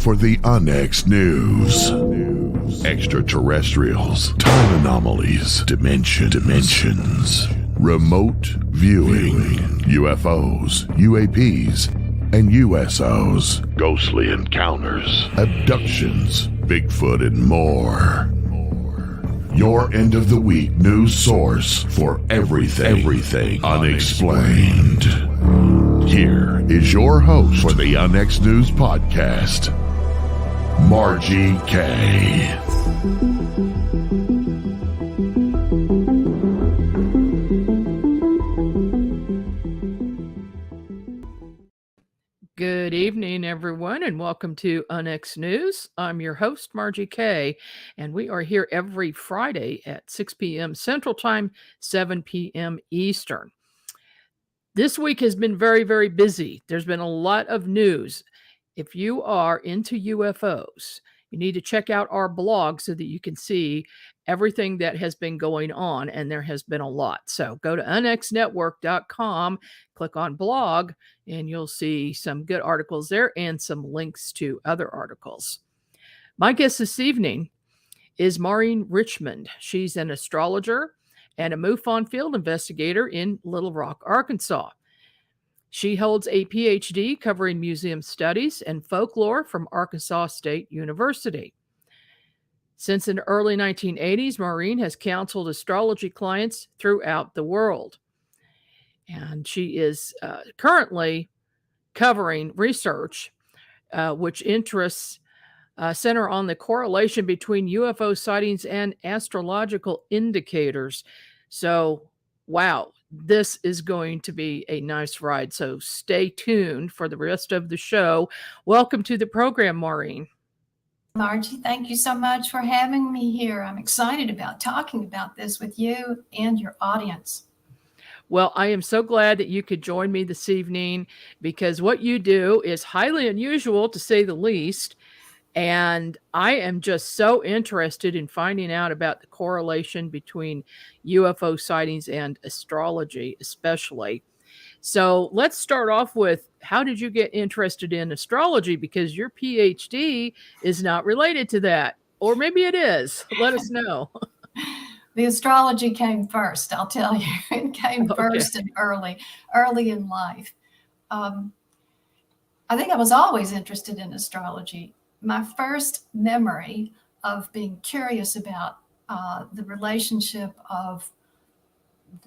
for the UNX News. Extraterrestrials, time anomalies, dimensions, remote viewing, UFOs, UAPs, and USOs, ghostly encounters, abductions, Bigfoot, and more. Your end of the week news source for everything unexplained. Here is your host for the UNX News Podcast, Margie K. Good evening, everyone, and welcome to UNX News. I'm your host, Margie K., and we are here every Friday at 6 p.m. Central Time, 7 p.m. Eastern. This week has been very, very busy. There's been a lot of news. If you are into UFOs, you need to check out our blog so that you can see everything that has been going on, and there has been a lot. So go to unxnetwork.com, click on blog, and you'll see some good articles there and some links to other articles. My guest this evening is Maureen Richmond. She's an astrologer and a MUFON field investigator in Little Rock, Arkansas. She holds a PhD covering museum studies and folklore from Arkansas State University. Since the early 1980s, Maureen has counseled astrology clients throughout the world. And she is currently covering research which interests center on the correlation between UFO sightings and astrological indicators. So, wow, this is going to be a nice ride. So stay tuned for the rest of the show. Welcome to the program, Maureen. Margie, thank you so much for having me here. I'm excited about talking about this with you and your audience. Well, I am so glad that you could join me this evening because what you do is highly unusual, to say the least. And I am just so interested in finding out about the correlation between UFO sightings and astrology, especially. So let's start off with, how did you get interested in astrology? Because your PhD is not related to that. Or maybe it is. Let us know. The astrology came first, I'll tell you. It came first and early in life. I think I was always interested in astrology. My first memory of being curious about the relationship of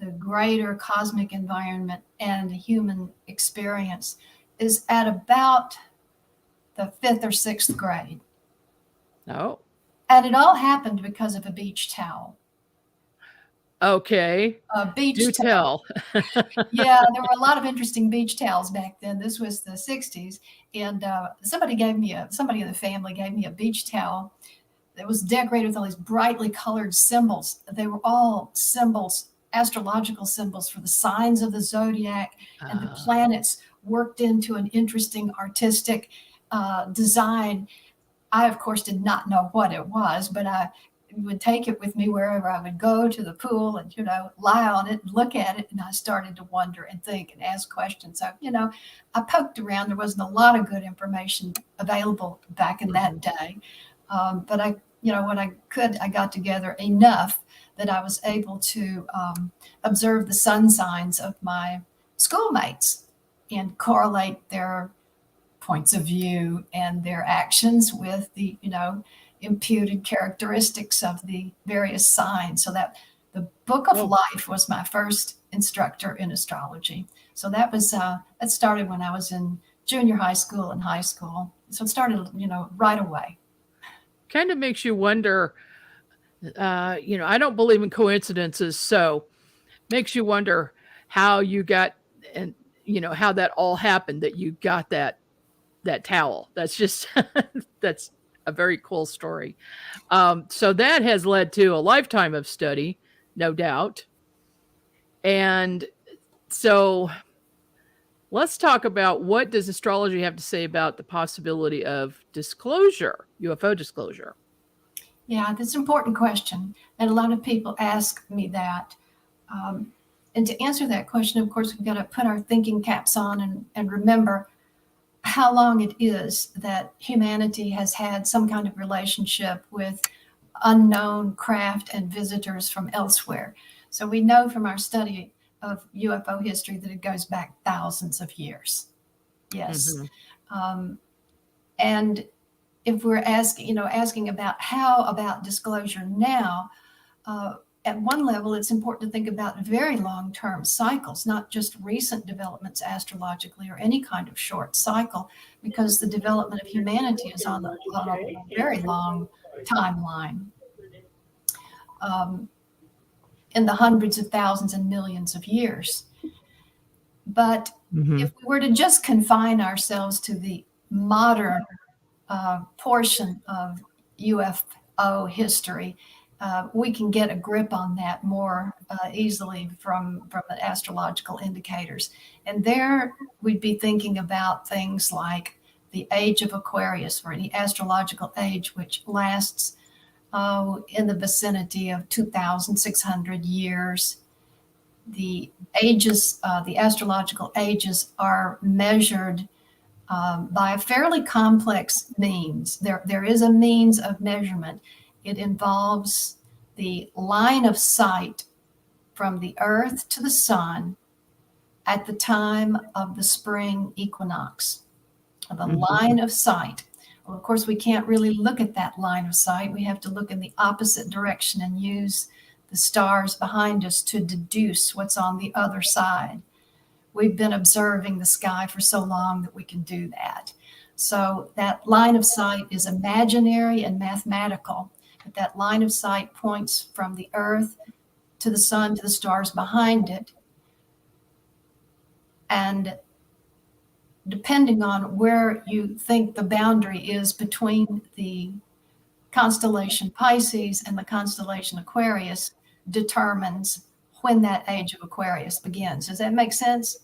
the greater cosmic environment and the human experience is at about the 5th or 6th grade. Oh. And it all happened because of a beach towel. Okay. A beach Do towel. tell. Yeah, there were a lot of interesting beach towels back then. This was the 60s. And somebody in the family gave me a beach towel that was decorated with all these brightly colored symbols. They were all symbols, astrological symbols for the signs of the zodiac, and the planets worked into an interesting artistic design. I, of course, did not know what it was, but I would take it with me wherever I would go, to the pool, and, lie on it and look at it. And I started to wonder and think and ask questions. So, I poked around. There wasn't a lot of good information available back in that day. But when I could, I got together enough that I was able to observe the sun signs of my schoolmates and correlate their points of view and their actions with the, imputed characteristics of the various signs. So that the Book of Life was my first instructor in astrology. So that was that started when I was in junior high school and high school. So it started, right away. Kind of makes you wonder, I don't believe in coincidences, so makes you wonder how you got, and how that all happened, that you got that towel. That's just that's a very cool story. So that has led to a lifetime of study, no doubt. And so let's talk about, what does astrology have to say about the possibility of disclosure, UFO disclosure? Yeah, that's an important question. And a lot of people ask me that. And to answer that question, of course, we've got to put our thinking caps on and remember how long it is that humanity has had some kind of relationship with unknown craft and visitors from elsewhere. So we know from our study of UFO history that it goes back thousands of years. Yes. And if we're asking about how about disclosure now, at one level, it's important to think about very long-term cycles, not just recent developments astrologically or any kind of short cycle, because the development of humanity is on a very long timeline, in the hundreds of thousands and millions of years. But if we were to just confine ourselves to the modern portion of UFO history, we can get a grip on that more easily from the astrological indicators. And there we'd be thinking about things like the age of Aquarius, or the astrological age, which lasts in the vicinity of 2,600 years. The ages, the astrological ages, are measured by a fairly complex means. There is a means of measurement. It involves the line of sight from the Earth to the sun at the time of the spring equinox. The line of sight. Well, of course, we can't really look at that line of sight. We have to look in the opposite direction and use the stars behind us to deduce what's on the other side. We've been observing the sky for so long that we can do that. So that line of sight is imaginary and mathematical, but that line of sight points from the Earth to the sun to the stars behind it. And depending on where you think the boundary is between the constellation Pisces and the constellation Aquarius, determines when that age of Aquarius begins. Does that make sense?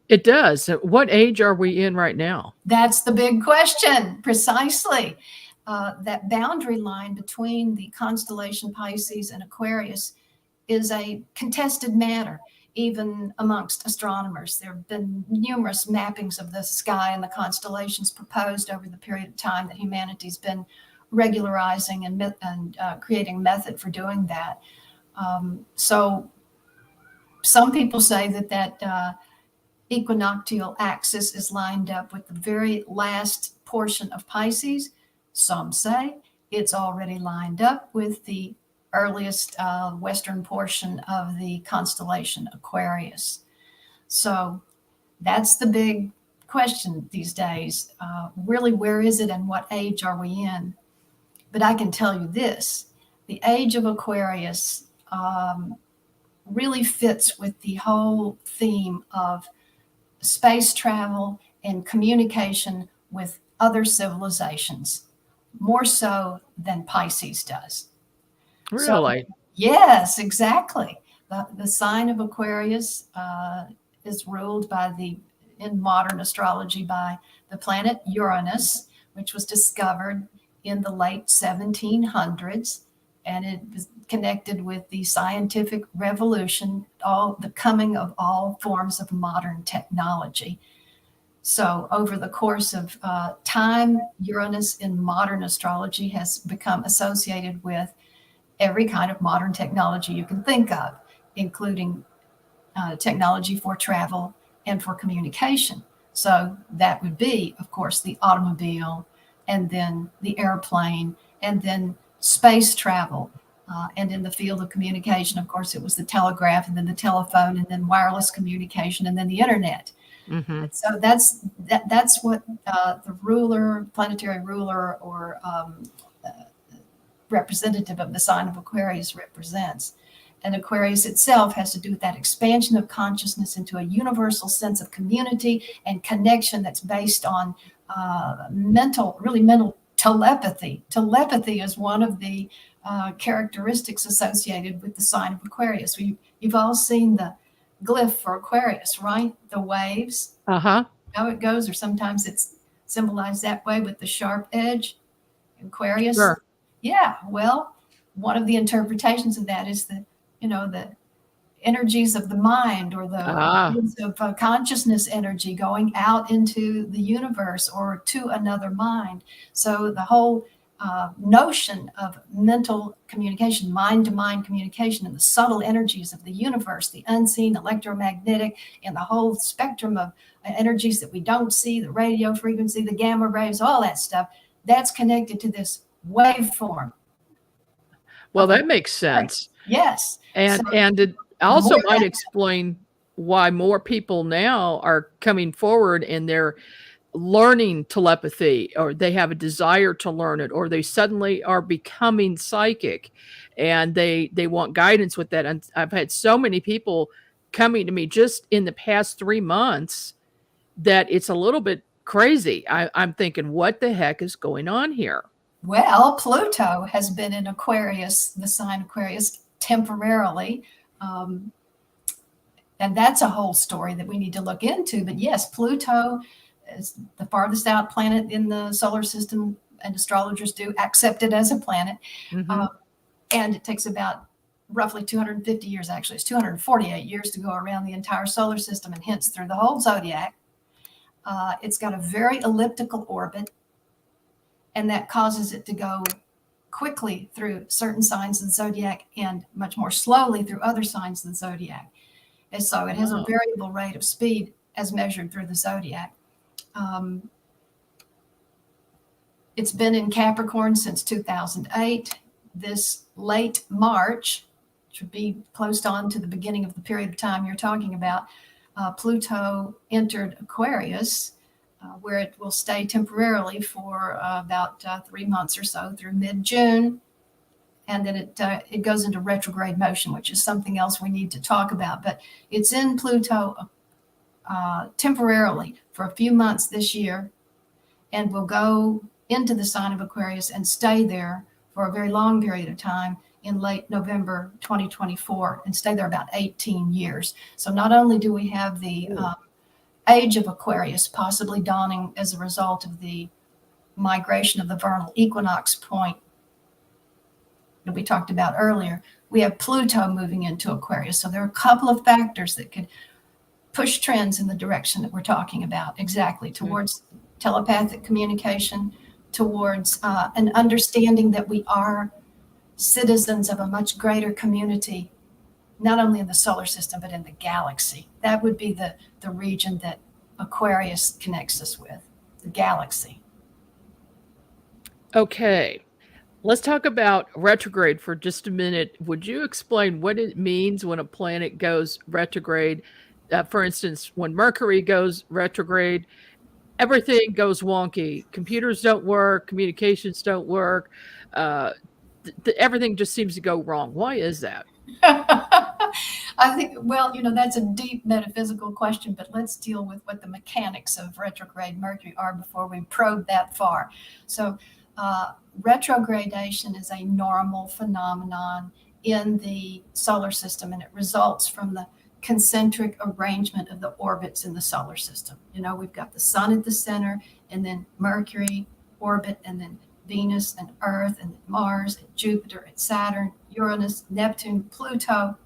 It does. What age are we in right now? That's the big question. Precisely. That boundary line between the constellation Pisces and Aquarius is a contested matter, even amongst astronomers. There have been numerous mappings of the sky and the constellations proposed over the period of time that humanity's been regularizing and creating method for doing that. So some people say that equinoctial axis is lined up with the very last portion of Pisces. Some say it's already lined up with the earliest western portion of the constellation Aquarius. So that's the big question these days. Really, where is it and what age are we in? But I can tell you this, the age of Aquarius really fits with the whole theme of space travel and communication with other civilizations, more so than Pisces does. Really? So, yes, exactly. The sign of Aquarius is ruled in modern astrology by the planet Uranus, which was discovered in the late 1700s, and it was connected with the scientific revolution, the coming of all forms of modern technology. So over the course of time, Uranus in modern astrology has become associated with every kind of modern technology you can think of, including technology for travel and for communication. So that would be, of course, the automobile, and then the airplane, and then space travel. And in the field of communication, of course, it was the telegraph, and then the telephone, and then wireless communication, and then the internet. So that's what the planetary ruler, or representative of the sign of Aquarius represents. And Aquarius itself has to do with that expansion of consciousness into a universal sense of community and connection that's based on mental telepathy. Telepathy is one of the characteristics associated with the sign of Aquarius. You've all seen the glyph for Aquarius, right? The waves. How it goes, or sometimes it's symbolized that way with the sharp edge. Aquarius. Sure. Yeah. Well, one of the interpretations of that is that energies of the mind, or the Ah, of consciousness energy going out into the universe or to another mind. So the whole notion of mental communication, mind to mind communication, and the subtle energies of the universe, the unseen, electromagnetic, and the whole spectrum of energies that we don't see, the radio frequency, the gamma rays, all that stuff, that's connected to this waveform. well, that makes sense. Yes. So And it the also more might that, explain why more people now are coming forward and they're learning telepathy, or they have a desire to learn it, or they suddenly are becoming psychic and they want guidance with that. And I've had so many people coming to me just in the past 3 months that it's a little bit crazy. I'm thinking, what the heck is going on here? well, Pluto has been in Aquarius, the sign Aquarius, temporarily. Um, and that's a whole story that we need to look into. But yes, Pluto is the farthest out planet in the solar system, and astrologers do accept it as a planet. Mm-hmm. And it takes about roughly 250 years, actually, it's 248 years to go around the entire solar system, and hence through the whole zodiac. It's got a very elliptical orbit, and that causes it to go quickly through certain signs of the zodiac and much more slowly through other signs of the zodiac. And so it has a variable rate of speed as measured through the zodiac. It's been in Capricorn since 2008. This late March, which would be close on to the beginning of the period of time you're talking about, Pluto entered Aquarius, where it will stay temporarily for about 3 months or so through mid-June. And then it goes into retrograde motion, which is something else we need to talk about. But it's in Pluto temporarily for a few months this year, and will go into the sign of Aquarius and stay there for a very long period of time in late November 2024, and stay there about 18 years. So not only do we have the age of Aquarius possibly dawning as a result of the migration of the vernal equinox point that we talked about earlier, we have Pluto moving into Aquarius. So there are a couple of factors that could push trends in the direction that we're talking about, exactly towards telepathic communication, towards an understanding that we are citizens of a much greater community, not only in the solar system, but in the galaxy. That would be the region that Aquarius connects us with, the galaxy. Okay. Let's talk about retrograde for just a minute. Would you explain what it means when a planet goes retrograde? For instance, when Mercury goes retrograde, everything goes wonky. Computers don't work, communications don't work. Everything just seems to go wrong. Why is that? I think, well, that's a deep metaphysical question, but let's deal with what the mechanics of retrograde Mercury are before we probe that far. So, retrogradation is a normal phenomenon in the solar system, and it results from the concentric arrangement of the orbits in the solar system. We've got the sun at the center, and then Mercury orbit, and then Venus and Earth, and Mars and Jupiter and Saturn, Uranus, Neptune, Pluto,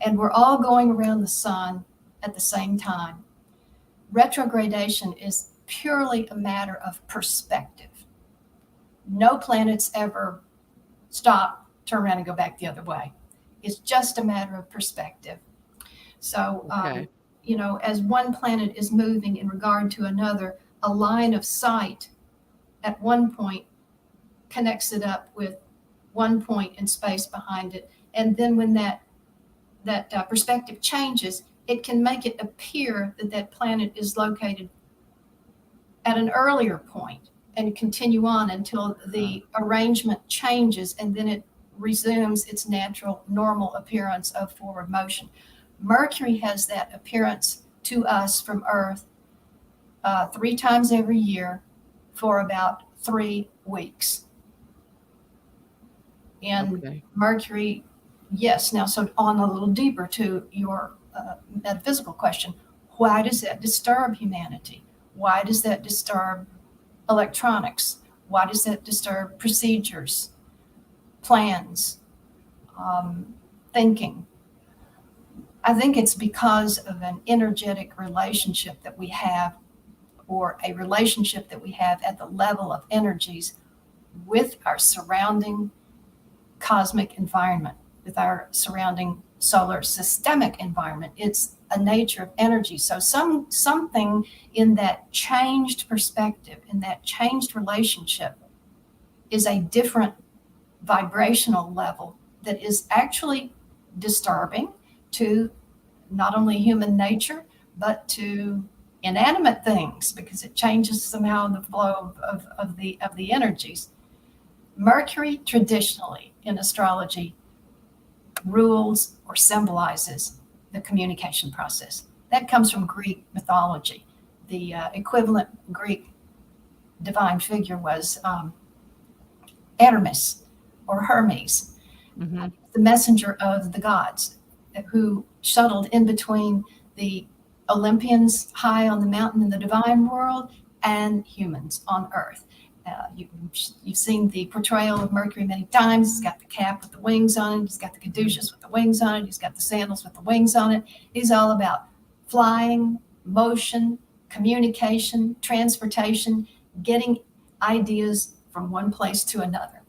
and we're all going around the sun at the same time. Retrogradation is purely a matter of perspective. No planets ever stop, turn around, and go back the other way. It's just a matter of perspective. So, as one planet is moving in regard to another, a line of sight at one point connects it up with one point in space behind it. And then when that perspective changes, it can make it appear that planet is located at an earlier point and continue on until the arrangement changes, and then it resumes its natural, normal appearance of forward motion. Mercury has that appearance to us from Earth 3 times every year for about 3 weeks. And Mercury, yes. Now, so on a little deeper to your metaphysical question, why does that disturb humanity? Why does that disturb electronics? Why does that disturb procedures, plans, thinking? I think it's because of an energetic relationship that we have, or a relationship that we have at the level of energies with our surrounding cosmic environment, with our surrounding solar systemic environment. It's a nature of energy. So something in that changed perspective, in that changed relationship, is a different vibrational level that is actually disturbing to not only human nature, but to inanimate things, because it changes somehow the flow of the energies. Mercury traditionally in astrology rules or symbolizes the communication process. That comes from Greek mythology. The equivalent Greek divine figure was Hermes or Hermes, Mm-hmm. the messenger of the gods, who shuttled in between the Olympians high on the mountain in the divine world and humans on earth. You've seen the portrayal of Mercury many times. He's got the cap with the wings on it. He's got the caduceus with the wings on it. He's got the sandals with the wings on it. He's all about flying, motion, communication, transportation, getting ideas from one place to another.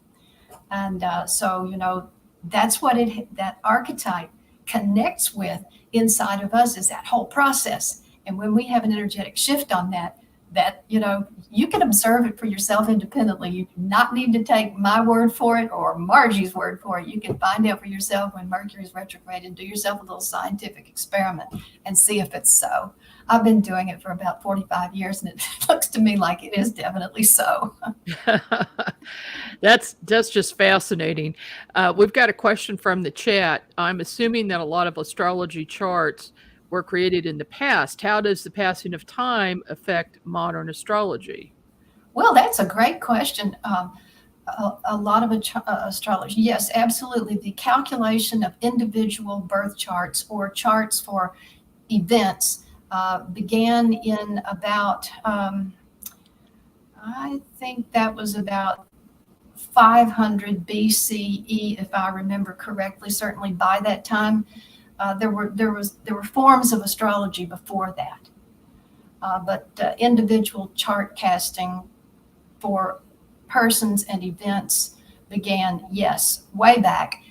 And so, that's what that archetype connects with inside of us, is that whole process. And when we have an energetic shift on that, you can observe it for yourself independently. You do not need to take my word for it or Margie's word for it. You can find out for yourself when Mercury is retrograde and do yourself a little scientific experiment and see if it's so. I've been doing it for about 45 years, and it looks to me like it is definitely so. That's just fascinating. We've got a question from the chat. I'm assuming that a lot of astrology charts were created in the past. How does the passing of time affect modern astrology? Well, that's a great question. A lot of astrology, yes, absolutely. The calculation of individual birth charts or charts for events began in about, I think that was about 500 BCE, if I remember correctly. Certainly by that time, there were forms of astrology before that, but individual chart casting for persons and events began, yes, way back,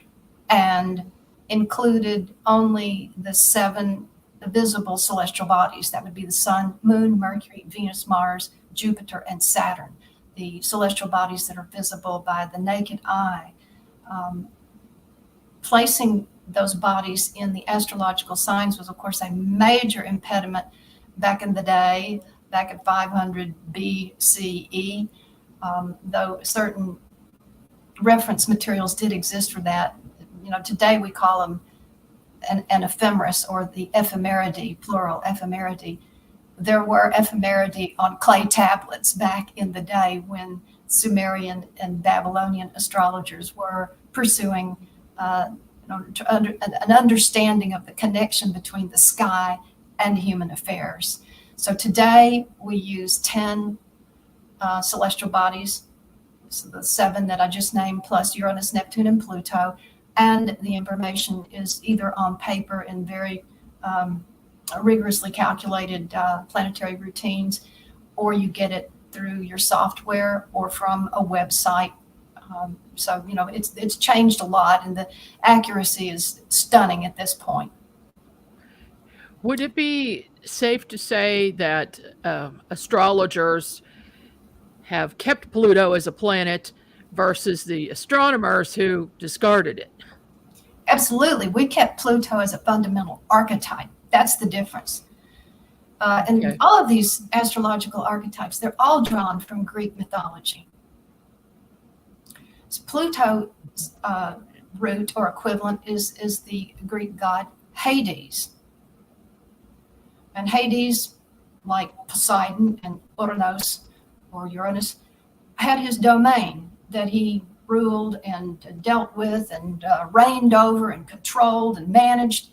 and included only the 7 visible celestial bodies. That would be the Sun, Moon, Mercury, Venus, Mars, Jupiter, and Saturn, the celestial bodies that are visible by the naked eye. Placing those bodies in the astrological signs was, of course, a major impediment back in the day, back at 500 BCE, though certain reference materials did exist for that. Today we call them an ephemeris, or the ephemeridae, plural ephemeridae. There were ephemeridae on clay tablets back in the day when Sumerian and Babylonian astrologers were pursuing an understanding of the connection between the sky and human affairs. So today we use 10 celestial bodies, so the 7 that I just named, plus Uranus, Neptune, and Pluto, and the information is either on paper in very rigorously calculated planetary routines, or you get it through your software or from a website. So it's changed a lot, and the accuracy is stunning at this point. Would it be safe to say that astrologers have kept Pluto as a planet versus the astronomers who discarded it? Absolutely. We kept Pluto as a fundamental archetype. That's the difference. And Okay. all of these astrological archetypes, they're all drawn from Greek mythology. So Pluto's root or equivalent is the Greek god Hades. And Hades, like Poseidon and Uranus, had his domain that he ruled and dealt with and reigned over and controlled and managed.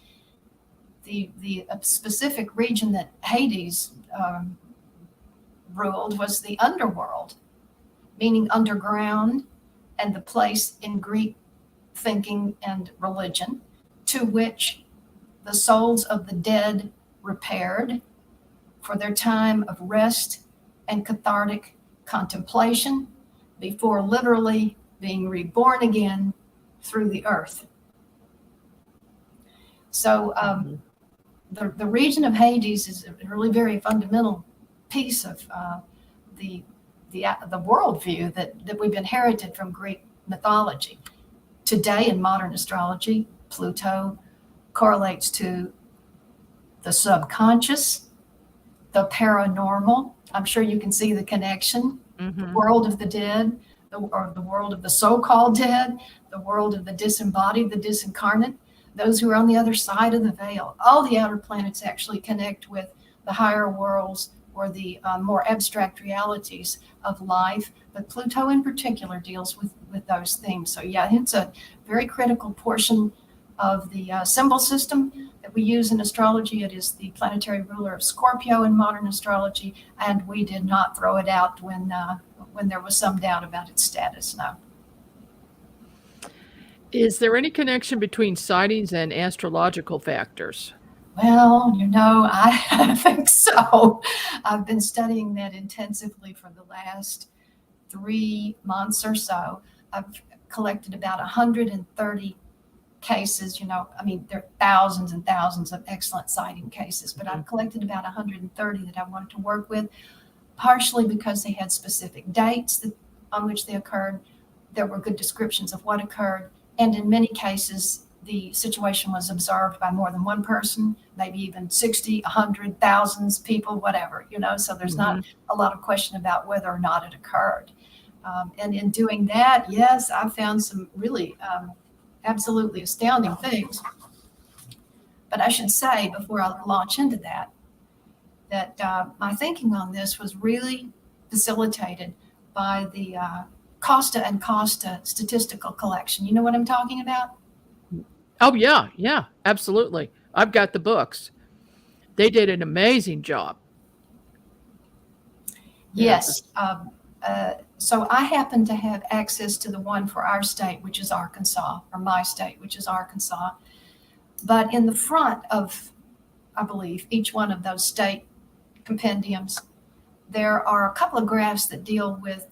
The specific region that Hades ruled was the underworld, meaning underground, and the place in Greek thinking and religion to which the souls of the dead repaired for their time of rest and cathartic contemplation before literally being reborn again through the earth. So the region of Hades is a really very fundamental piece of the worldview that we've inherited from Greek mythology. Today in modern astrology, Pluto correlates to the subconscious, the paranormal. I'm sure you can see the connection. The world of the dead, or the world of the so-called dead, the world of the disembodied, the disincarnate, those who are on the other side of the veil. All the outer planets actually connect with the higher worlds or the more abstract realities of life, but Pluto in particular deals with those themes. So yeah, it's a very critical portion of the symbol system that we use in astrology. It is the planetary ruler of Scorpio in modern astrology, and we did not throw it out when there was some doubt about its status. No. Is there any connection between sightings and astrological factors? Well, I think so. I've been studying that intensively for the last 3 months or so. I've collected about 130 cases. There are thousands and thousands of excellent sighting cases, but I've collected about 130 that I wanted to work with, partially because they had specific dates on which they occurred. There were good descriptions of what occurred. And in many cases, the situation was observed by more than one person, maybe even 60, 100, thousands people, whatever, so there's not a lot of question about whether or not it occurred. And in doing that, yes, I found some really absolutely astounding things. But I should say, before I launch into that my thinking on this was really facilitated by the Costa and Costa statistical collection. You know what I'm talking about? Oh, yeah, absolutely. I've got the books. They did an amazing job. Yes. So I happen to have access to the one for our state, which is Arkansas, or my state, which is Arkansas. But in the front of, I believe, each one of those state compendiums, there are a couple of graphs that deal with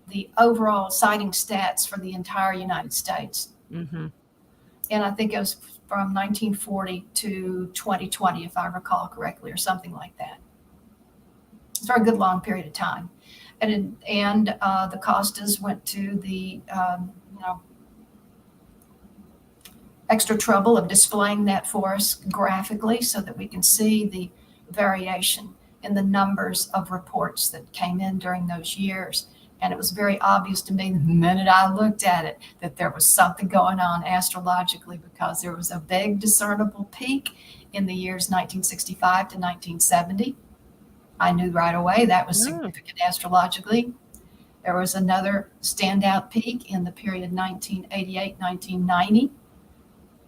the overall sighting stats for the entire United States. And I think it was from 1940 to 2020, if I recall correctly, or something like that. It's for a good long period of time. And the Costas went to the extra trouble of displaying that for us graphically so that we can see the variation in the numbers of reports that came in during those years. And it was very obvious to me the minute I looked at it that there was something going on astrologically, because there was a big discernible peak in the years 1965 to 1970. I knew right away that was significant astrologically. There was another standout peak in the period 1988-1990.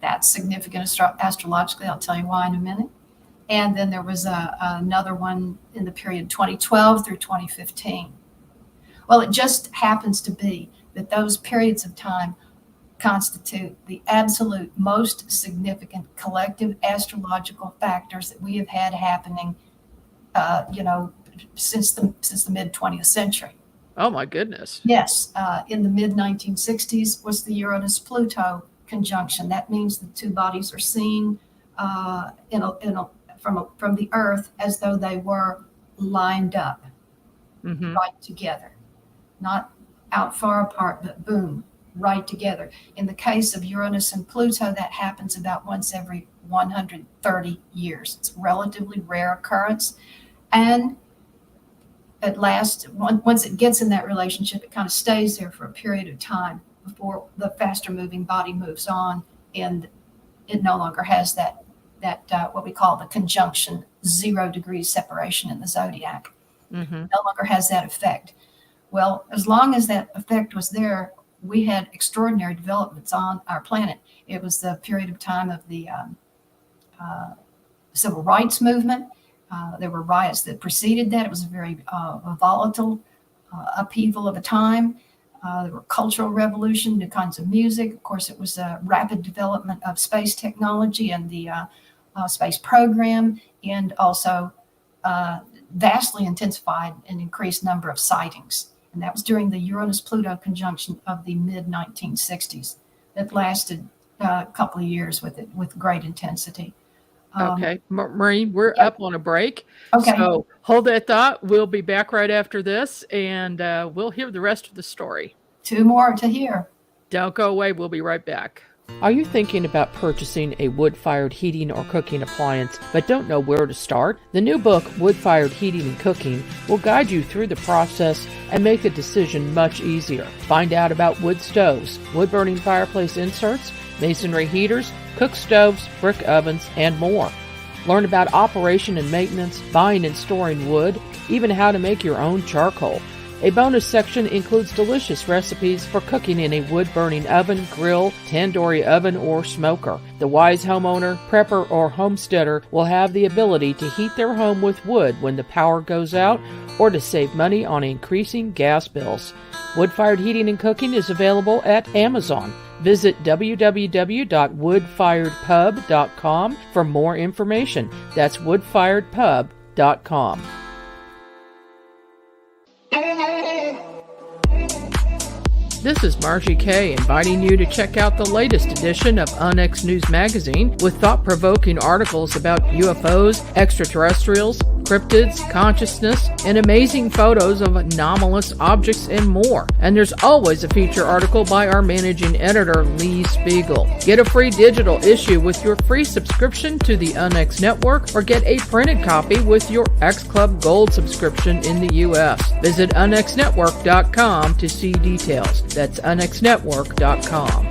That's significant astrologically. I'll tell you why in a minute. And then there was another one in the period 2012 through 2015. Well, it just happens to be that those periods of time constitute the absolute most significant collective astrological factors that we have had happening, since the mid 20th century. Oh my goodness! Yes, in the mid 1960s was the Uranus-Pluto conjunction. That means the two bodies are seen from the Earth as though they were lined up, right together. Not out far apart, but boom, right together. In the case of Uranus and Pluto, that happens about once every 130 years. It's a relatively rare occurrence. And at last, once it gets in that relationship, it kind of stays there for a period of time before the faster moving body moves on, and it no longer has that what we call the conjunction 0 degrees separation in the zodiac. No longer has that effect. Well, as long as that effect was there, we had extraordinary developments on our planet. It was the period of time of the civil rights movement. There were riots that preceded that. It was a very volatile upheaval of a time. There were cultural revolution, new kinds of music. Of course, it was a rapid development of space technology and the space program, and also vastly intensified and increased number of sightings. And that was during the Uranus-Pluto conjunction of the mid-1960s. That lasted a couple of years with great intensity. Okay, Maureen, we're Yep. up on a break. Okay. So hold that thought. We'll be back right after this, and we'll hear the rest of the story. 2 more to hear. Don't go away. We'll be right back. Are you thinking about purchasing a wood-fired heating or cooking appliance but don't know where to start? The new book, Wood-Fired Heating and Cooking, will guide you through the process and make the decision much easier. Find out about wood stoves, wood-burning fireplace inserts, masonry heaters, cook stoves, brick ovens, and more. Learn about operation and maintenance, buying and storing wood, even how to make your own charcoal. A bonus section includes delicious recipes for cooking in a wood-burning oven, grill, tandoori oven, or smoker. The wise homeowner, prepper, or homesteader will have the ability to heat their home with wood when the power goes out or to save money on increasing gas bills. Wood-fired heating and cooking is available at Amazon. Visit www.woodfiredpub.com for more information. That's woodfiredpub.com. This is Margie Kay inviting you to check out the latest edition of Onyx News Magazine with thought-provoking articles about UFOs, extraterrestrials, cryptids, consciousness, and amazing photos of anomalous objects and more. And there's always a feature article by our managing editor, Lee Spiegel. Get a free digital issue with your free subscription to the Onyx Network, or get a printed copy with your X Club Gold subscription in the U.S. Visit onyxnetwork.com to see details. That's onyxnetwork.com.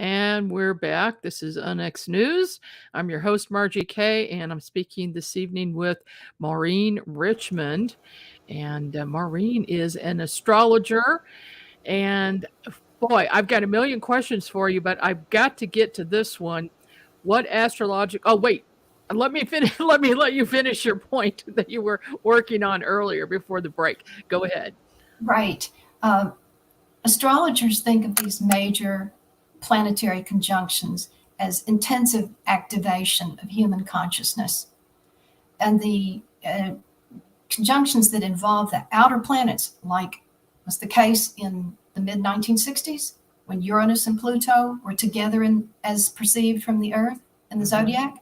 And we're back. This is Onyx News. I'm your host, Margie Kay, and I'm speaking this evening with Maureen Richmond. And Maureen is an astrologer. And boy, I've got a million questions for you, but I've got to get to this one. What astrological... Oh, wait. Let me finish. Let you finish your point that you were working on earlier before the break. Go ahead. Right. Astrologers think of these major planetary conjunctions as intensive activation of human consciousness. And the conjunctions that involve the outer planets, like was the case in the mid-1960s when Uranus and Pluto were together as perceived from the Earth and the zodiac,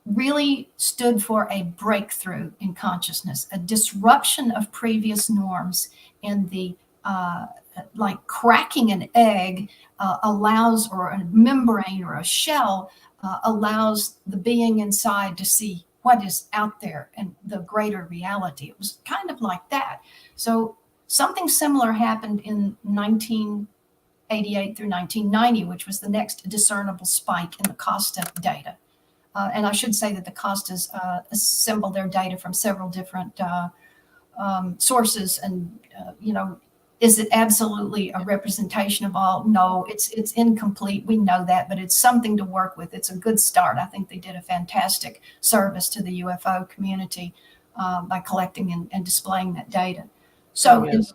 really stood for a breakthrough in consciousness, a disruption of previous norms, and the like cracking an egg allows, or a membrane or a shell allows the being inside to see what is out there and the greater reality. It was kind of like that. So something similar happened in 1988 through 1990, which was the next discernible spike in the Costa data. And I should say that the Costas assemble their data from several different sources, and is it absolutely a representation of all? No, it's incomplete. We know that, but it's something to work with. It's a good start. I think they did a fantastic service to the UFO community by collecting and displaying that data. So yes.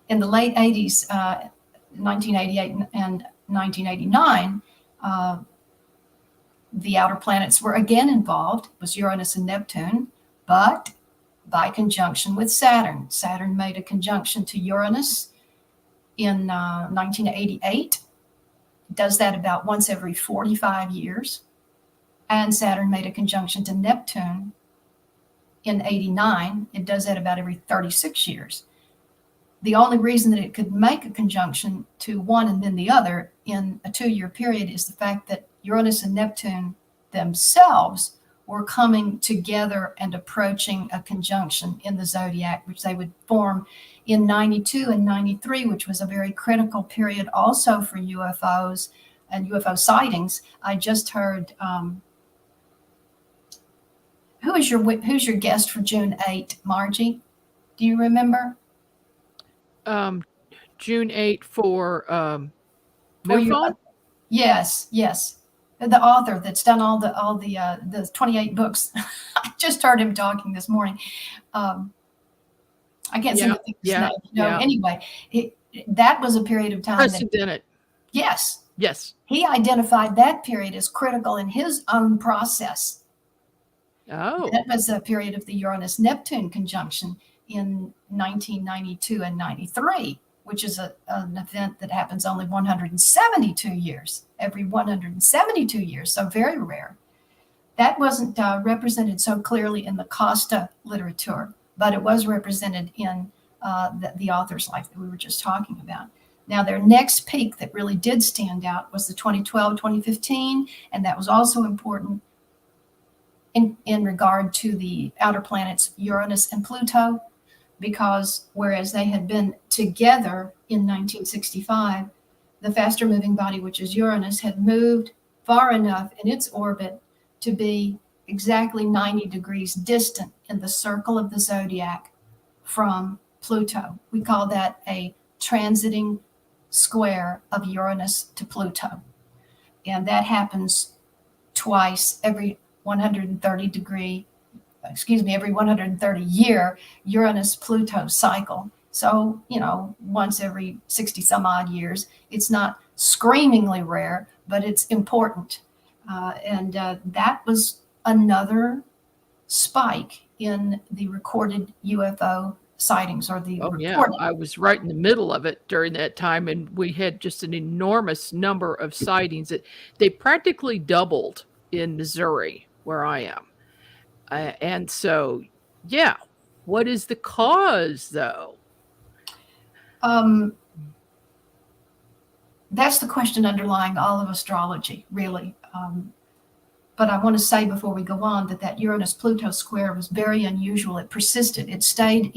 in the late 80s, 1988 and 1989, the outer planets were again involved. It was Uranus and Neptune, but by conjunction with Saturn. Saturn made a conjunction to Uranus in 1988. It does that about once every 45 years. And Saturn made a conjunction to Neptune in 89. It does that about every 36 years. The only reason that it could make a conjunction to one and then the other in a 2-year period is the fact that Uranus and Neptune themselves were coming together and approaching a conjunction in the zodiac, which they would form in 92 and 93, which was a very critical period also for UFOs and UFO sightings. I just heard, who's your guest for June 8, Margie? Do you remember? June 8 for For you, MUFON? yes. The author that's done all the 28 books. I just heard him talking this morning. I can't seem to think of his name. Anyway, that was a period of time. Preston Dennett. Yes. He identified that period as critical in his own process. Oh. That was a period of the Uranus-Neptune conjunction in 1992 and 93, which is an event that happens only 172 years, every 172 years, so very rare. That wasn't represented so clearly in the Costa literature, but it was represented in the author's life that we were just talking about. Now, their next peak that really did stand out was the 2012-2015, and that was also important in regard to the outer planets Uranus and Pluto, because whereas they had been together in 1965, the faster moving body, which is Uranus, had moved far enough in its orbit to be exactly 90 degrees distant in the circle of the zodiac from Pluto. We call that a transiting square of Uranus to Pluto. And that happens twice every 130 year Uranus-Pluto cycle. So, once every 60 some odd years. It's not screamingly rare, but it's important. And that was another spike in the recorded UFO sightings, or the recording. Yeah, I was right in the middle of it during that time, and we had just an enormous number of sightings. They practically doubled in Missouri, where I am. And so, yeah, what is the cause, though? That's the question underlying all of astrology, really. But I want to say before we go on that Uranus-Pluto square was very unusual. It persisted. It stayed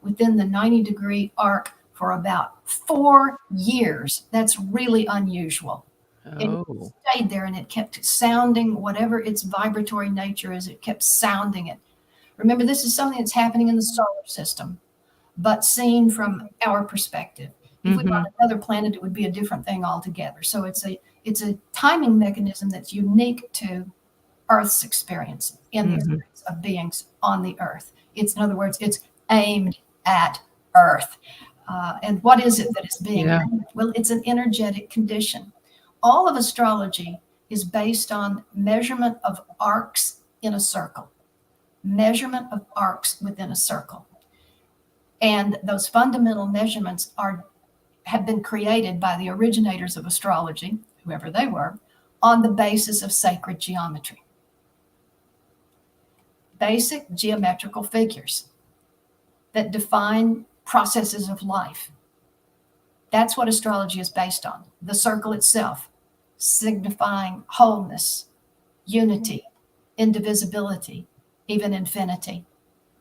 within the 90-degree arc for about 4 years. That's really unusual. And it stayed there, and it kept sounding, whatever its vibratory nature is, it kept sounding it. Remember, this is something that's happening in the solar system, but seen from our perspective. If we were on another planet, it would be a different thing altogether. So it's a timing mechanism that's unique to Earth's experience, in the experience of beings on the Earth. In other words, it's aimed at Earth. And what is it that is being aimed? Well, it's an energetic condition. All of astrology is based on measurement of arcs in a circle, measurement of arcs within a circle. And those fundamental measurements have been created by the originators of astrology, whoever they were, on the basis of sacred geometry. Basic geometrical figures that define processes of life. That's what astrology is based on. The circle itself, signifying wholeness, unity, indivisibility, even infinity.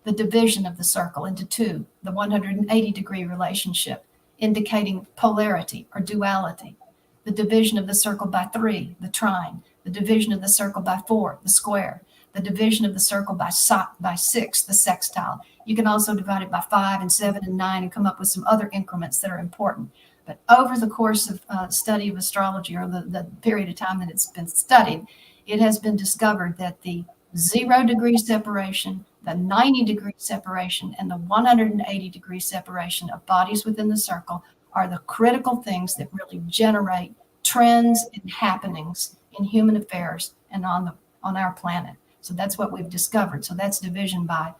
The division of the circle into two, the 180-degree relationship, indicating polarity or duality. The division of the circle by 3, the trine. The division of the circle by 4, the square. The division of the circle by 6, the sextile. You can also divide it by 5 and 7 and 9 and come up with some other increments that are important. But over the course of study of astrology, or the period of time that it's been studied, it has been discovered that the 0-degree separation, the 90-degree separation, and the 180-degree separation of bodies within the circle are the critical things that really generate trends and happenings in human affairs and on our planet. So that's what we've discovered. So that's division by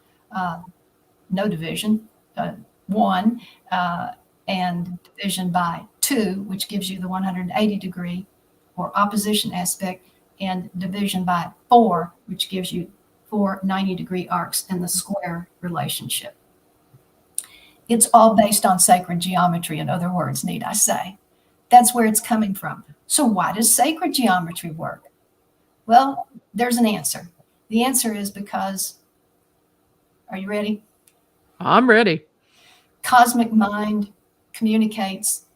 no division, 1, and division by 2, which gives you the 180-degree or opposition aspect, and division by 4, which gives you 4 90-degree arcs and the square relationship. It's all based on sacred geometry, in other words, need I say. That's where it's coming from. So why does sacred geometry work? Well, there's an answer. The answer is because, are you ready? I'm ready. Cosmic mind communicates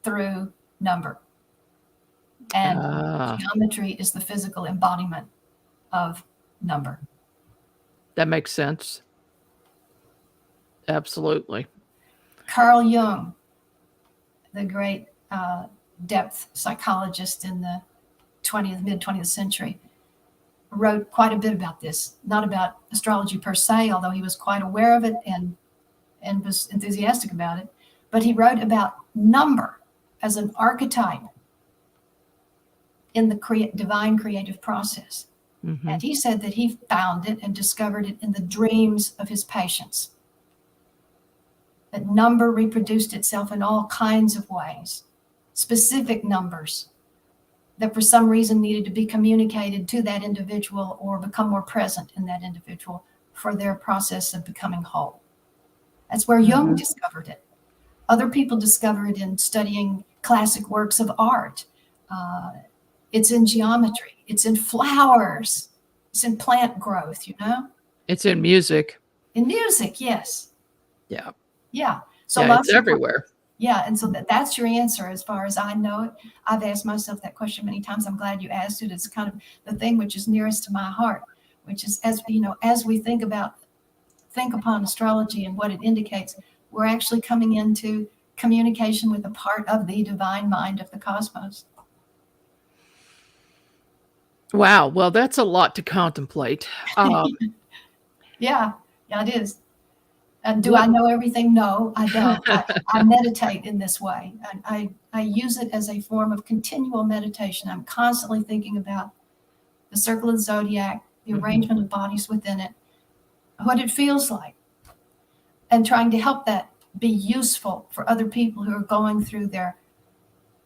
through number. And geometry is the physical embodiment of number. That makes sense. Absolutely. Carl Jung, the great depth psychologist in the mid-20th century, wrote quite a bit about this, not about astrology per se, although he was quite aware of it and was enthusiastic about it, but he wrote about number as an archetype in the divine creative process. Mm-hmm. And he said that he found it and discovered it in the dreams of his patients. That number reproduced itself in all kinds of ways, specific numbers that for some reason needed to be communicated to that individual or become more present in that individual for their process of becoming whole. That's where Jung discovered it. Other people discover it in studying classic works of art. It's in geometry. It's in flowers. It's in plant growth, you know? It's in music. In music, yes. Yeah. Yeah. So yeah, it's everywhere. Yeah. And so that's your answer as far as I know it. I've asked myself that question many times. I'm glad you asked it. It's kind of the thing which is nearest to my heart, which is, as we think upon astrology and what it indicates, we're actually coming into communication with a part of the divine mind of the cosmos. Wow. Well, that's a lot to contemplate. Yeah, it is. And do I know everything? No, I don't. I meditate in this way. I use it as a form of continual meditation. I'm constantly thinking about the circle of the zodiac, the arrangement of bodies within it, what it feels like, and trying to help that be useful for other people who are going through their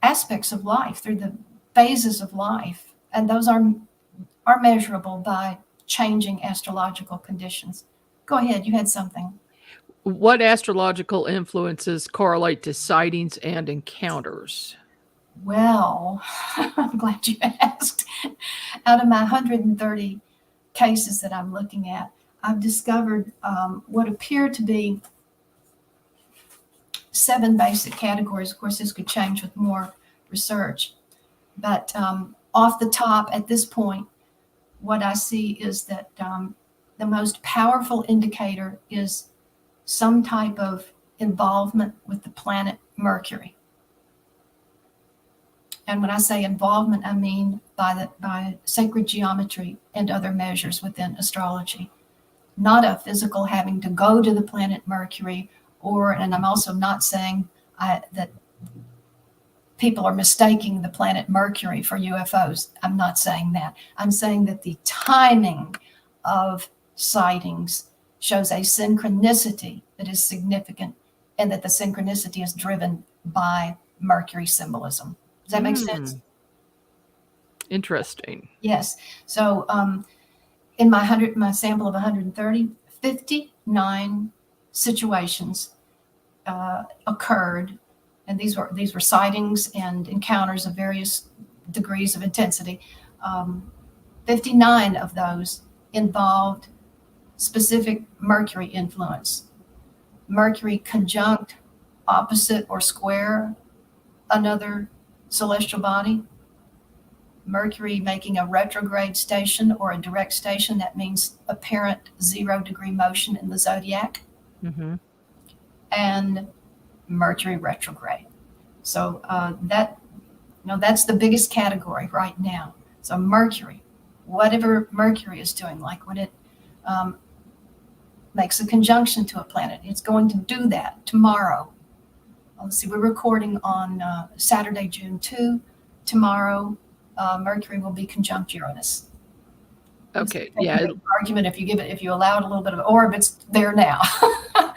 aspects of life, through the phases of life. And those are measurable by changing astrological conditions. Go ahead, you had something. What astrological influences correlate to sightings and encounters? Well, I'm glad you asked. Out of my 130 cases that I'm looking at, I've discovered what appear to be 7 basic categories. Of course, this could change with more research. But off the top, at this point, what I see is that the most powerful indicator is some type of involvement with the planet Mercury. And when I say involvement, I mean by sacred geometry and other measures within astrology. Not a physical having to go to the planet Mercury, and I'm also not saying that people are mistaking the planet Mercury for UFOs. I'm not saying that. I'm saying that the timing of sightings shows a synchronicity that is significant, and that the synchronicity is driven by Mercury symbolism. Does that make sense? Interesting. Yes. So in my sample of 130, 59 situations occurred, and these were sightings and encounters of various degrees of intensity. 59 of those involved specific Mercury influence. Mercury conjunct, opposite, or square another celestial body. Mercury making a retrograde station or a direct station. That means apparent 0-degree motion in the zodiac. And Mercury retrograde. So that's the biggest category right now. So Mercury, whatever Mercury is doing, like when it makes a conjunction to a planet, it's going to do that tomorrow. Let's see, we're recording on Saturday, June 2. Tomorrow, Mercury will be conjunct Uranus. Okay, yeah. Argument if you allow it a little bit of orb, it's there now.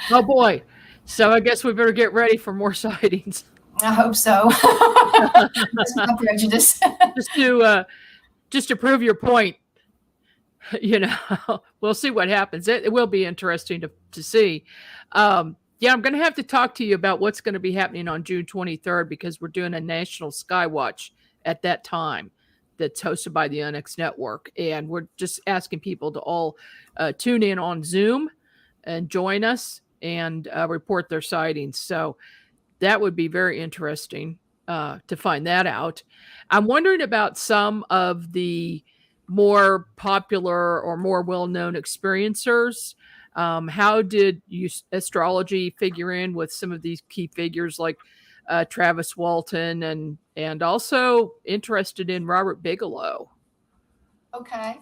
Oh boy. So I guess we better get ready for more sightings. I hope so. That's my prejudice. just to prove your point, we'll see what happens. It will be interesting to see. Yeah, I'm going to have to talk to you about what's going to be happening on June 23rd, because we're doing a National Sky Watch at that time. that's hosted by the Onyx Network. And we're just asking people to all tune in on Zoom and join us and report their sightings. So that would be very interesting to find that out. I'm wondering about some of the more popular or more well-known experiencers. How did astrology figure in with some of these key figures like Travis Walton and also interested in Robert Bigelow? Okay,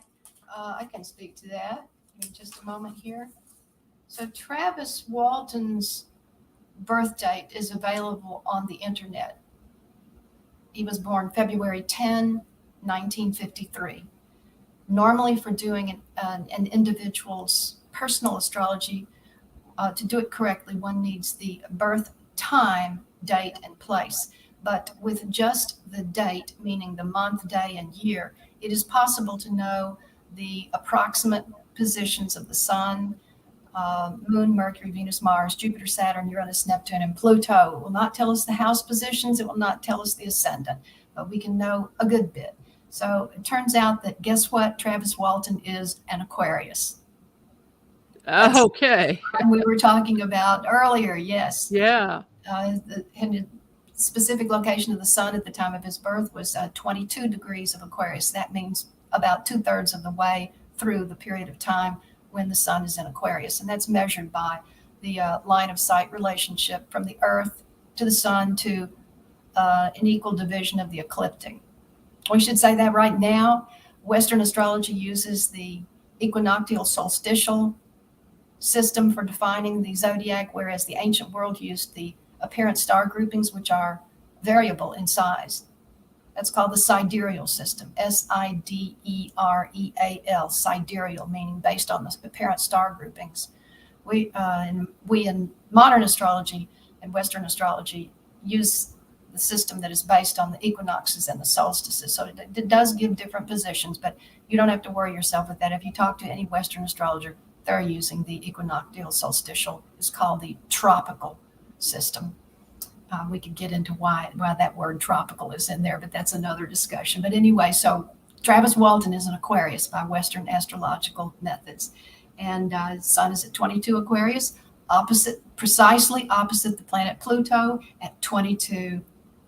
I can speak to that. Give me just a moment here. So Travis Walton's birth date is available on the internet. He was born February 10, 1953. Normally, for doing an individual's personal astrology, to do it correctly, one needs the birth time, date, and place. But with just the date, meaning the month, day, and year, it is possible to know the approximate positions of the sun, Moon, Mercury, Venus, Mars, Jupiter, Saturn, Uranus, Neptune, and Pluto. It will not tell us the house positions. It will not tell us the ascendant, but we can know a good bit. So it turns out that, guess what? Travis Walton is an Aquarius. Okay. And we were talking about earlier, yes. Yeah. The specific location of the sun at the time of his birth was 22 degrees of Aquarius. That means about 2/3 of the way through the period of time when the sun is in Aquarius. And that's measured by the line of sight relationship from the Earth to the sun to an equal division of the ecliptic. We should say that right now, Western astrology uses the equinoctial solstitial system for defining the zodiac, whereas the ancient world used the apparent star groupings, which are variable in size. That's called the sidereal system, Sidereal, sidereal, meaning based on the apparent star groupings. We in modern astrology and Western astrology use the system that is based on the equinoxes and the solstices. So it does give different positions, but you don't have to worry yourself with that. If you talk to any Western astrologer, they're using the equinoctial solstitial. It's called the tropical system. We could get into why that word tropical is in there, but that's another discussion. But anyway, so Travis Walton is an Aquarius by Western astrological methods. And his sun is at 22 Aquarius, precisely opposite the planet Pluto at 22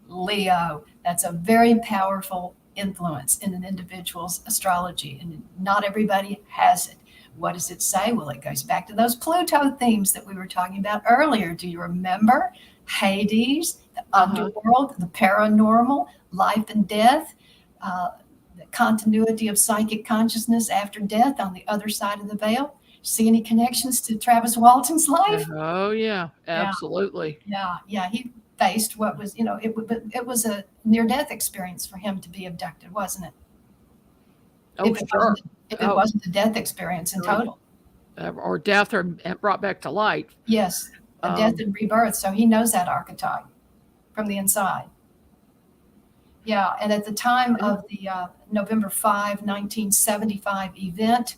Leo. That's a very powerful influence in an individual's astrology, and not everybody has it. What does it say? Well, it goes back to those Pluto themes that we were talking about earlier. Do you remember? Hades, the underworld, the paranormal, life and death, the continuity of psychic consciousness after death on the other side of the veil. See any connections to Travis Walton's life? Oh, yeah, absolutely. Yeah. He faced what was, it was a near-death experience for him to be abducted, wasn't it? Oh, sure. If it wasn't a death experience in total. Or death or brought back to light. Yes, a death and rebirth. So he knows that archetype from the inside. Yeah, and at the time of the November 5, 1975 event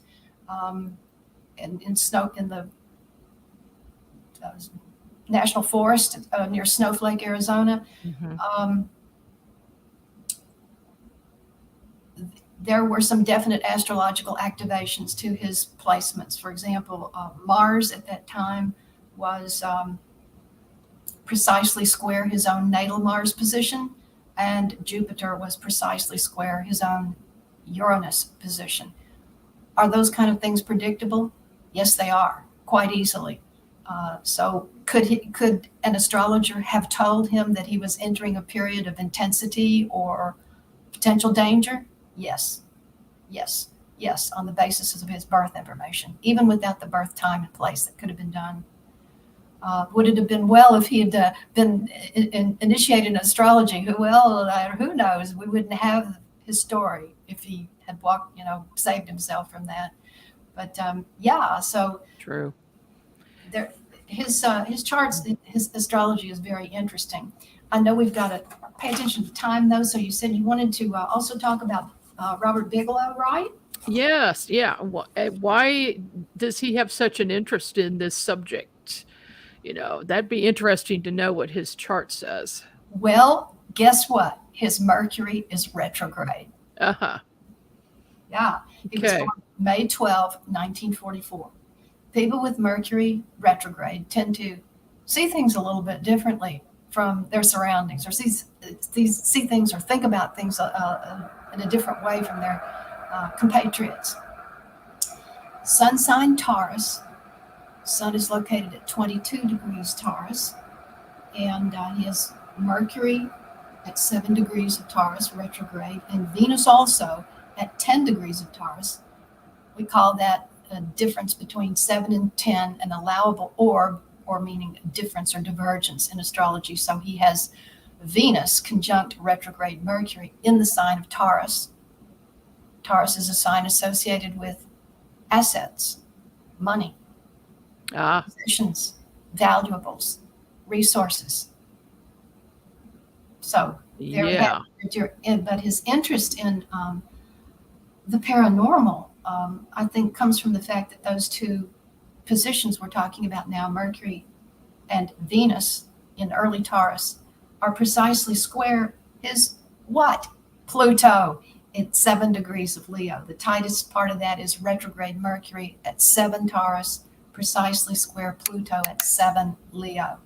in the National Forest near Snowflake, Arizona, there were some definite astrological activations to his placements. For example, Mars at that time was precisely square his own natal Mars position, and Jupiter was precisely square his own Uranus position. Are those kind of things predictable? Yes, they are, quite easily. So could an astrologer have told him that he was entering a period of intensity or potential danger? Yes, on the basis of his birth information, even without the birth time and place. That could have been done. Would it have been well if he had been initiated in astrology? Who knows? We wouldn't have his story if he had saved himself from that. But so true. His charts, his astrology is very interesting. I know we've got to pay attention to time, though. So you said you wanted to also talk about Robert Bigelow, right? Yes. Yeah. Why does he have such an interest in this subject? That'd be interesting to know what his chart says. Well, guess what? His Mercury is retrograde. Uh-huh. Yeah. He was Okay. born May 12, 1944. People with Mercury retrograde tend to see things a little bit differently from their surroundings, or see things or think about things in a different way from their compatriots. Sun sign Taurus. Sun is located at 22 degrees Taurus, and he has Mercury at 7 degrees of Taurus retrograde, and Venus also at 10 degrees of Taurus. We call that a difference between 7 and 10 an allowable orb, or meaning difference or divergence in astrology. So he has Venus conjunct retrograde Mercury in the sign of Taurus. Taurus is a sign associated with assets, money, Ah, possessions, valuables, resources. So there we have yeah. it. But his interest in the paranormal, I think, comes from the fact that those two positions we're talking about now, Mercury and Venus in early Taurus, are precisely square his what? Pluto at 7 degrees of Leo. The tightest part of that is retrograde Mercury at 7 Taurus, precisely square Pluto at 7 Leo.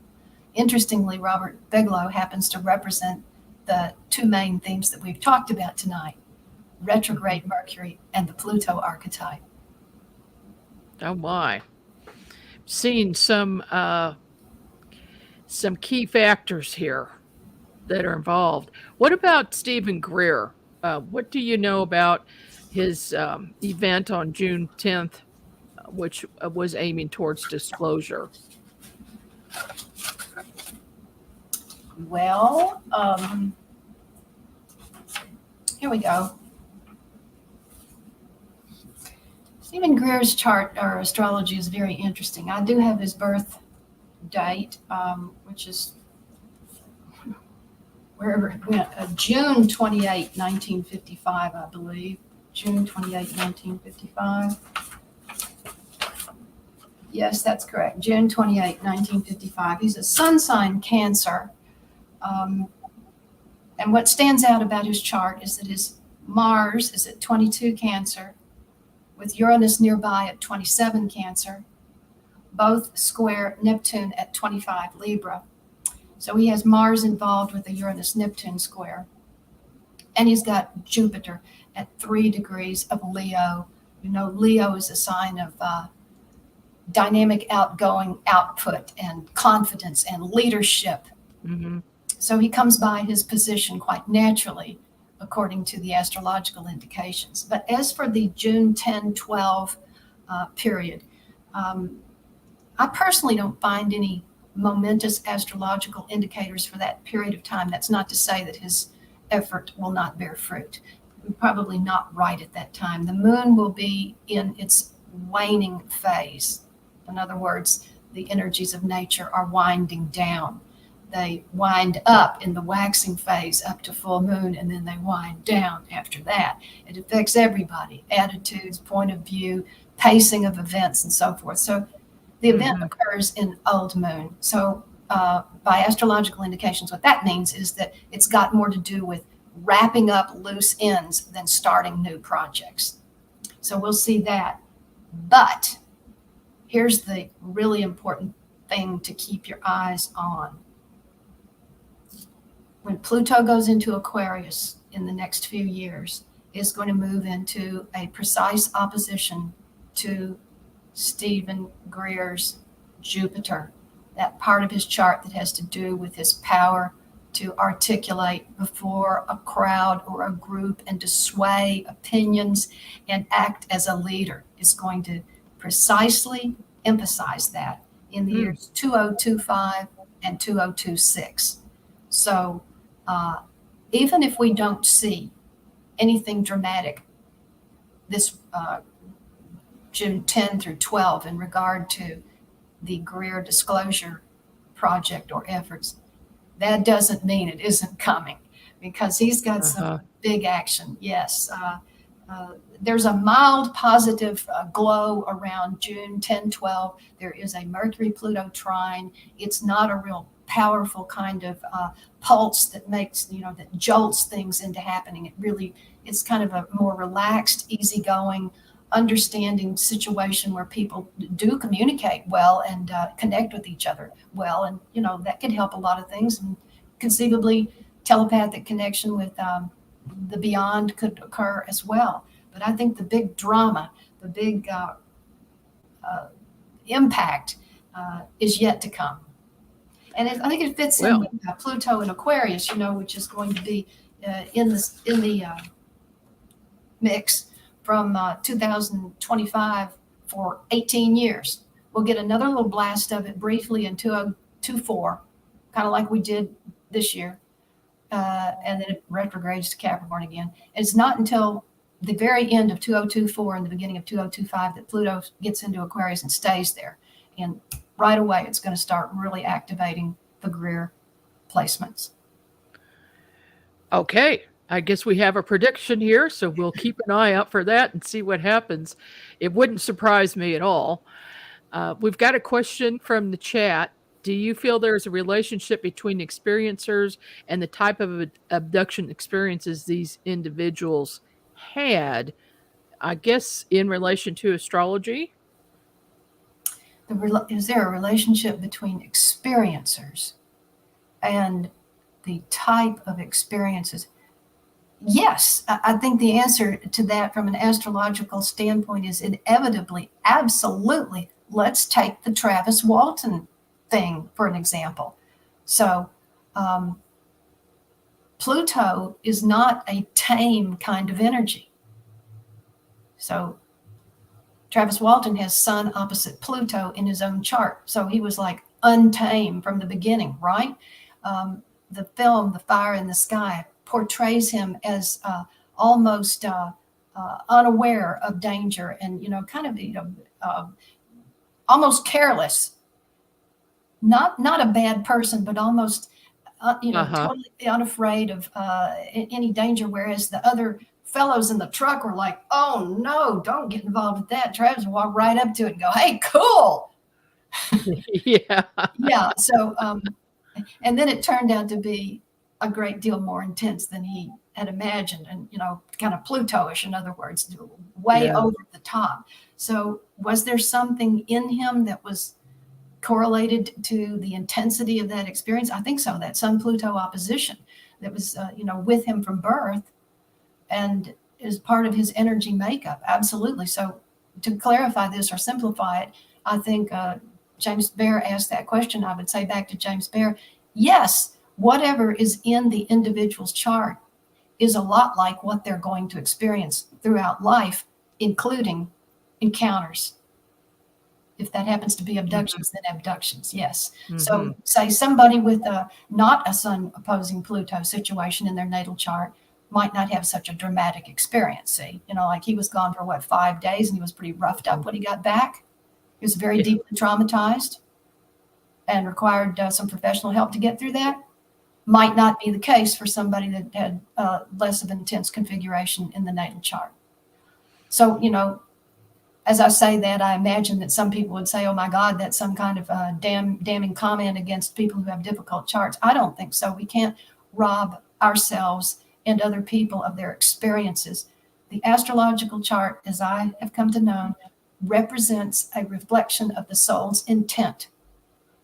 Interestingly, Robert Bigelow happens to represent the two main themes that we've talked about tonight: retrograde Mercury and the Pluto archetype. Oh my. Seeing some key factors here that are involved. What about Stephen Greer? What do you know about his event on June 10th, which was aiming towards disclosure? Well, here we go. Stephen Greer's chart or astrology is very interesting. I do have his birth date, which is wherever it went, June 28, 1955, I believe. June 28, 1955. Yes, that's correct. June 28, 1955. He's a sun sign Cancer. And what stands out about his chart is that his Mars is at 22 Cancer, with Uranus nearby at 27 Cancer, both square Neptune at 25 Libra. So he has Mars involved with the Uranus-Neptune square. And he's got Jupiter at 3 degrees of Leo. You know, Leo is a sign of dynamic, outgoing output and confidence and leadership. Mm-hmm. So he comes by his position quite naturally, according to the astrological indications. But as for the June 10, 12 period, I personally don't find any momentous astrological indicators for that period of time. That's not to say that his effort will not bear fruit. Probably not right at that time. The moon will be in its waning phase. In other words, the energies of nature are winding down. They wind up in the waxing phase up to full moon, and then they wind down after that. It affects everybody: attitudes, point of view, pacing of events, and so forth. So the event occurs in old moon. So by astrological indications, what that means is that it's got more to do with wrapping up loose ends than starting new projects. So we'll see that. But here's the really important thing to keep your eyes on. When Pluto goes into Aquarius in the next few years, it's going to move into a precise opposition to Stephen Greer's Jupiter, that part of his chart that has to do with his power to articulate before a crowd or a group and to sway opinions and act as a leader. Is going to precisely emphasize that in the years 2025 and 2026. So even if we don't see anything dramatic this June 10 through 12 in regard to the Greer disclosure project or efforts, that doesn't mean it isn't coming, because he's got some big action. Yes. There's a mild positive glow around June 10, 12. There is a Mercury-Pluto trine. It's not a real powerful kind of pulse that makes, that jolts things into happening. It really It's kind of a more relaxed, easygoing, understanding situation where people do communicate well and connect with each other well. And, that could help a lot of things. And conceivably, telepathic connection with the beyond could occur as well. But I think the big drama, the big impact is yet to come. And I think it fits in with Pluto and Aquarius, which is going to be in the mix from 2025 for 18 years. We'll get another little blast of it briefly in 2024, kind of like we did this year. And then it retrogrades to Capricorn again. And it's not until the very end of 2024 and the beginning of 2025 that Pluto gets into Aquarius and stays there. And right away, it's going to start really activating the Greer placements. Okay. I guess we have a prediction here, so we'll keep an eye out for that and see what happens. It wouldn't surprise me at all. We've got a question from the chat. Do you feel there's a relationship between experiencers and the type of abduction experiences these individuals had? I guess in relation to astrology? Is there a relationship between experiencers and the type of experiences? Yes, I think the answer to that from an astrological standpoint is inevitably, absolutely. Let's take the Travis Walton thing for an example. So Pluto is not a tame kind of energy. So Travis Walton has Sun opposite Pluto in his own chart. So he was like untamed from the beginning, right? The film, The Fire in the Sky, portrays him as almost unaware of danger and, kind of, almost careless. Not a bad person, but almost, totally unafraid of any danger. Whereas the other fellows in the truck were like, oh no, don't get involved with that. Travis walked right up to it and go, hey, cool. Yeah. Yeah. So, and then it turned out to be a great deal more intense than he had imagined, and kind of Pluto-ish, in other words, way over the top. So was there something in him that was correlated to the intensity of that experience? I think so. That Sun-Pluto opposition that was with him from birth and is part of his energy makeup. Absolutely. So to clarify this or simplify it, I think James Bear asked that question. I would say back to James Bear, yes, whatever is in the individual's chart is a lot like what they're going to experience throughout life, including encounters. If that happens to be abductions, then abductions, yes. Mm-hmm. So say somebody with not a Sun opposing Pluto situation in their natal chart might not have such a dramatic experience. See, like he was gone for 5 days and he was pretty roughed up when he got back. He was very deeply traumatized and required some professional help to get through that. Might not be the case for somebody that had less of an intense configuration in the natal chart. So, as I say that, I imagine that some people would say, oh my God, that's some kind of damning comment against people who have difficult charts. I don't think so. We can't rob ourselves and other people of their experiences. The astrological chart, as I have come to know, represents a reflection of the soul's intent,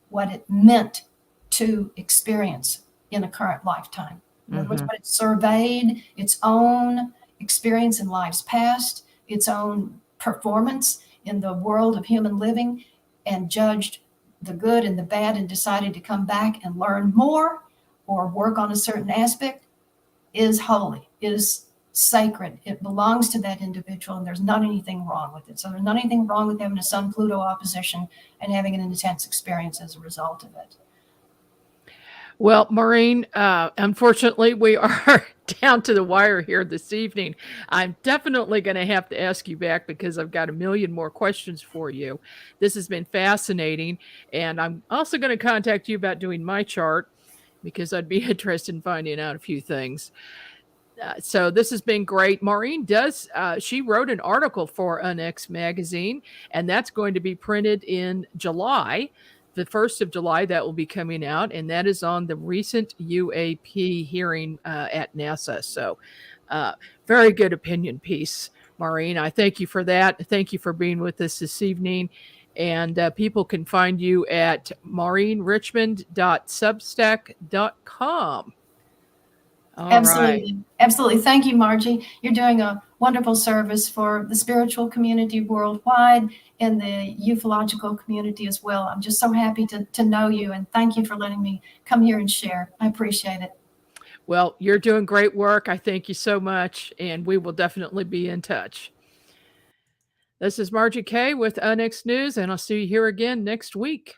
what it meant to experience in a current lifetime. In other words, what it surveyed, its own experience in lives past, its own performance in the world of human living, and judged the good and the bad and decided to come back and learn more or work on a certain aspect, is holy, is sacred. It belongs to that individual, and there's not anything wrong with it. So there's not anything wrong with having a Sun-Pluto opposition and having an intense experience as a result of it. Well, Maureen, unfortunately, we are down to the wire here this evening. I'm definitely going to have to ask you back because I've got a million more questions for you. This has been fascinating, and I'm also going to contact you about doing my chart because I'd be interested in finding out a few things. So this has been great. Maureen she wrote an article for UNX magazine, and that's going to be printed in July. The 1st of July, that will be coming out, and that is on the recent UAP hearing at NASA. So Very good opinion piece, Maureen. I thank you for that. Thank you for being with us this evening. And people can find you at maureenrichmond.substack.com. All Absolutely. right. Absolutely. Thank you, Margie. You're doing a wonderful service for the spiritual community worldwide and the ufological community as well. I'm just so happy to know you, and thank you for letting me come here and share. I appreciate it. Well, you're doing great work. I thank you so much, and we will definitely be in touch. This is Margie K with Onyx News, and I'll see you here again next week.